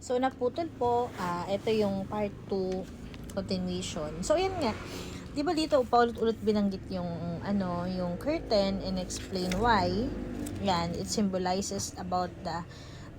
So, naputol po. Ito yung part 2 continuation. So, yan nga. Di ba dito, paulit-ulit binanggit yung, yung curtain and explain why. Yan, it symbolizes about the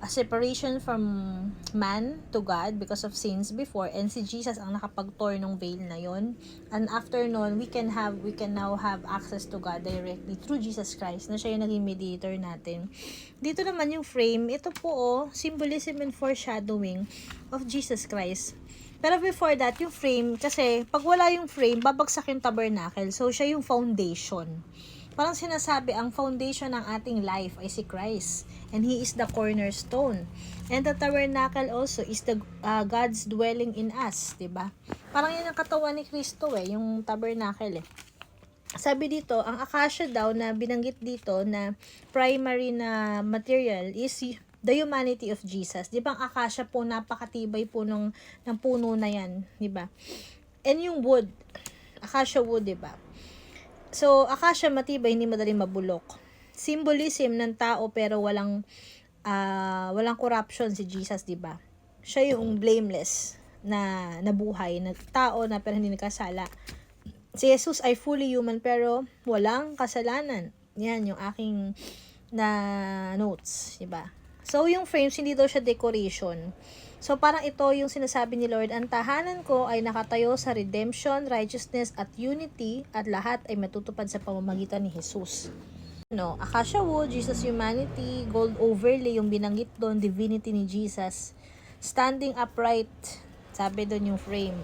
a separation from man to God because of sins before, and si Jesus ang nakapag-tore ng veil na yon. And after nun, we can now have access to God directly through Jesus Christ, na siya yung naging mediator natin. Dito naman yung frame, ito po symbolism and foreshadowing of Jesus Christ. Pero before that, yung frame, kasi pag wala yung frame, babagsak yung tabernacle. So, siya yung foundation. Parang sinasabi, ang foundation ng ating life ay si Christ. And He is the cornerstone. And the tabernacle also is the God's dwelling in us. Diba? Parang yan ang katawan ni Kristo yung tabernacle Sabi dito, ang acacia daw na binanggit dito na primary na material is the humanity of Jesus. Di ba ang acacia po, napakatibay po ng puno na yan. Di ba? And yung wood, acacia wood, di ba? So, acacia matibay, hindi madaling mabulok. Symbolism ng tao pero walang corruption si Jesus, di ba? Siya yung blameless na nabuhay, na tao na pero hindi nagkasala. Si Jesus ay fully human pero walang kasalanan. Yan yung aking na notes, di ba? So, yung frames, hindi daw siya decoration. So, parang ito yung sinasabi ni Lord, ang tahanan ko ay nakatayo sa redemption, righteousness, at unity, at lahat ay matutupad sa pamamagitan ni Jesus. Acacia wood, Jesus humanity, gold overlay, yung binanggit doon, divinity ni Jesus. Standing upright, sabi doon yung frame.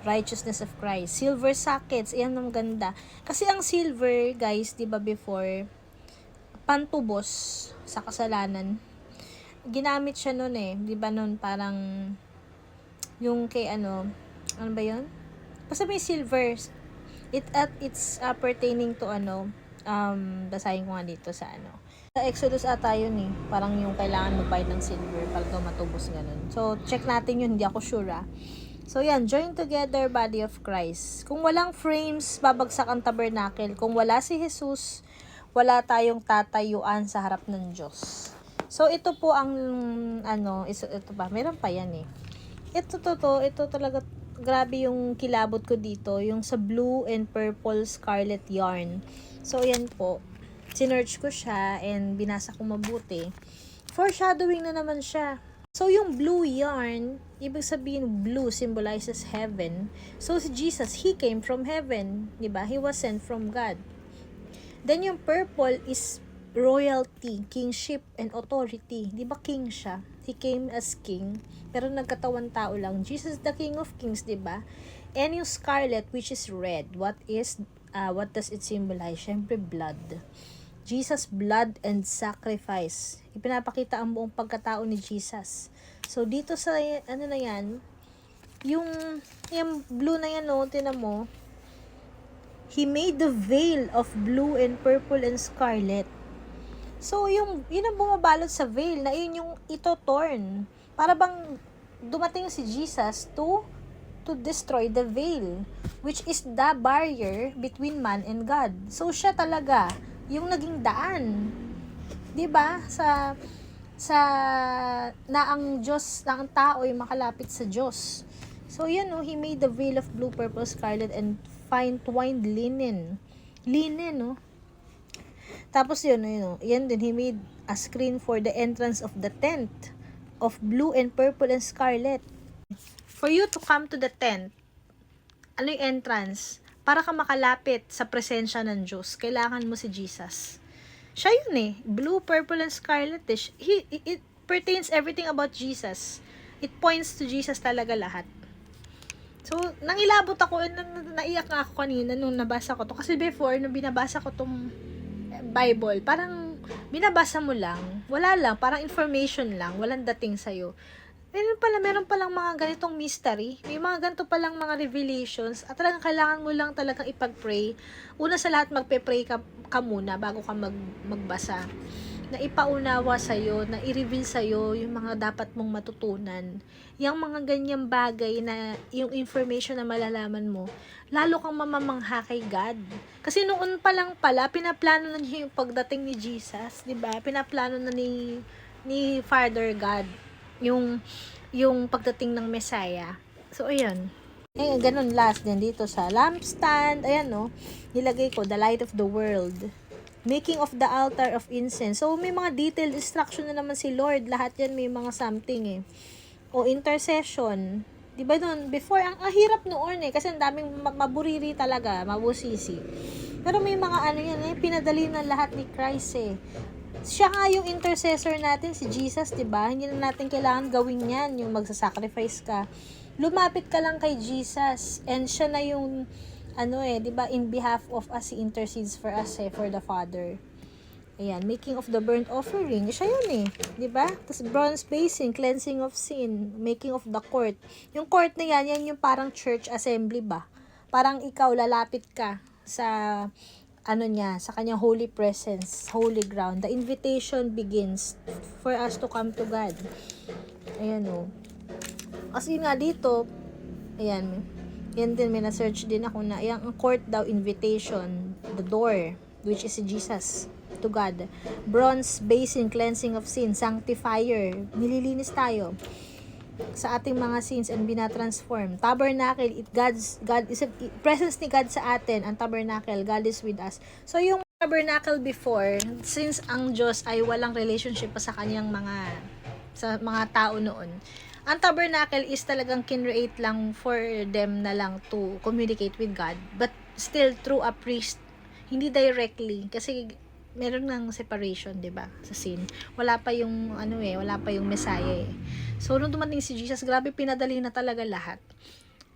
Righteousness of Christ. Silver sockets, yan ang ganda. Kasi ang silver, guys, di ba before, pantubos sa kasalanan. Ginamit siya noon di ba noon parang yung kay ano ba yun? Basta may silver. It's pertaining to basahin ko nga dito sa sa Exodus ata yun parang yung kailangan magbayad ng silver para daw matubos ganun. So, check natin yun, hindi ako sure So, yan, join together body of Christ. Kung walang frames, babagsak ang tabernacle. Kung wala si Jesus, wala tayong tatayuan sa harap ng Diyos. So, ito po ang, ito ba? Meron pa yan Ito talaga, grabe yung kilabot ko dito. Yung sa blue and purple scarlet yarn. So, yan po. Sinearch ko siya and binasa ko mabuti. Foreshadowing na naman siya. So, yung blue yarn, ibig sabihin, blue symbolizes heaven. So, si Jesus, He came from heaven. Diba? He was sent from God. Then, yung purple is royalty, kingship, and authority. Di ba king siya? He came as king, pero nagkatawan tao lang. Jesus the King of Kings, di ba? And yung scarlet, which is red, what does it symbolize? Syempre, blood. Jesus' blood and sacrifice. Ipinapakita ang buong pagkatao ni Jesus. So, dito sa, na yan, yung blue na yan, tinan mo, He made the veil of blue and purple and scarlet. So, yun ang bumabalot sa veil, na yun yung ito-torn. Para bang dumating si Jesus to destroy the veil, which is the barrier between man and God. So, siya talaga yung naging daan. 'Di ba? Na ang Diyos, na ang tao ay makalapit sa Diyos. So, yan He made the veil of blue, purple, scarlet, and fine twined linen. Linen, Tapos yan din, He made a screen for the entrance of the tent of blue and purple and scarlet. For you to come to the tent, ano yung entrance? Para ka makalapit sa presensya ng Diyos, kailangan mo si Jesus. Siya yun blue, purple, and scarlet. It pertains everything about Jesus. It points to Jesus talaga lahat. So, nangilabot ako, naiyak nga ako kanina nung nabasa ko to. Kasi before, nung binabasa ko tong Bible, parang binabasa mo lang, wala lang, parang information lang, walang dating sa'yo. Meron palang mga ganitong mystery, may mga ganito palang mga revelations, at talagang kailangan mo lang talagang ipag-pray. Una sa lahat, magpe-pray ka muna bago ka magbasa. Na ipaunawa sa'yo, na i-reveal sa'yo yung mga dapat mong matutunan. Yung mga ganyang bagay na yung information na malalaman mo, lalo kang mamamangha kay God. Kasi noon pa lang pala, pinaplano na niya yung pagdating ni Jesus, 'di ba? Pinaplano na ni Father God yung yung pagdating ng Messiah. So, ayan. Eh, ganun last din dito sa lampstand. Ayan, no. Nilagay ko, the light of the world. Making of the altar of incense. So, may mga detailed instruction na naman si Lord. Lahat yan may mga something eh. O intercession. Diba nun, before, ang hirap noon eh. Kasi ang daming maburiri talaga, mabusisi. Pero may mga ano yan eh, pinadali na lahat ni Christ eh. Siya nga yung intercessor natin, si Jesus, diba? Hindi na natin kailangan gawin yan, yung magsasacrifice ka. Lumapit ka lang kay Jesus. And siya na yung, ano eh, diba? In behalf of us, he intercedes for us eh, for the Father. Ayan, making of the burnt offering. Siya yun eh. Diba? Tapos bronze basin, cleansing of sin, making of the court. Yung court na yan, yan yung parang church assembly ba? Parang ikaw, lalapit ka sa ano niya, sa kanyang holy presence, holy ground. The invitation begins for us to come to God. Ayan o. Kasi nga dito, ayan, yan din, may na-search din ako na, yung court daw, invitation, the door, which is Jesus, to God. Bronze basin, cleansing of sin, sanctifier, nililinis tayo sa ating mga sins and binatransform. Tabernacle, God is presence ni God sa atin. Ang tabernacle, God is with us. So yung tabernacle before, since ang Diyos ay walang relationship pa sa kanyang mga tao noon, ang tabernacle is talagang kinreate lang for them na lang to communicate with God, but still through a priest, hindi directly, kasi meron ng separation, 'di ba? Sa sin. Wala pa yung wala pa yung Messiah eh. So nung dumating si Jesus, grabe pinadali na talaga lahat.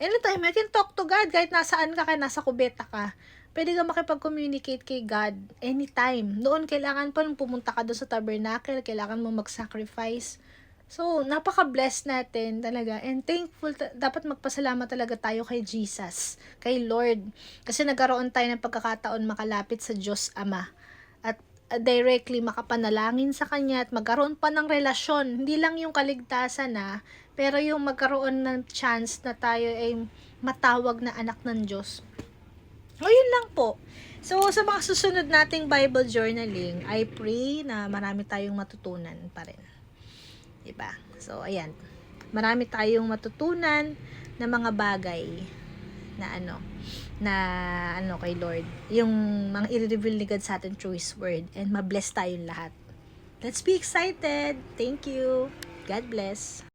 Anytime you can talk to God kahit nasaan ka, kahit nasa kubeta ka. Pwede ka makipag-communicate kay God anytime. Noon kailangan pa nung pumunta ka doon sa tabernacle, kailangan mo mag-sacrifice. So, napaka-blessed natin talaga. And thankful, dapat magpasalamat talaga tayo kay Jesus, kay Lord. Kasi nagkaroon tayo ng pagkakataon makalapit sa Diyos Ama. At directly makapanalangin sa Kanya at magkaroon pa ng relasyon. Hindi lang yung kaligtasan na, pero yung magkaroon ng chance na tayo ay matawag na anak ng Diyos. O, yun lang po. So, sa mga susunod nating Bible journaling, I pray na marami tayong matutunan pa rin. Diba? So, ayan. Marami tayong matutunan na mga bagay na kay Lord. Yung mga i-reveal ni God sa atin through His Word. And mabless tayong lahat. Let's be excited. Thank you. God bless.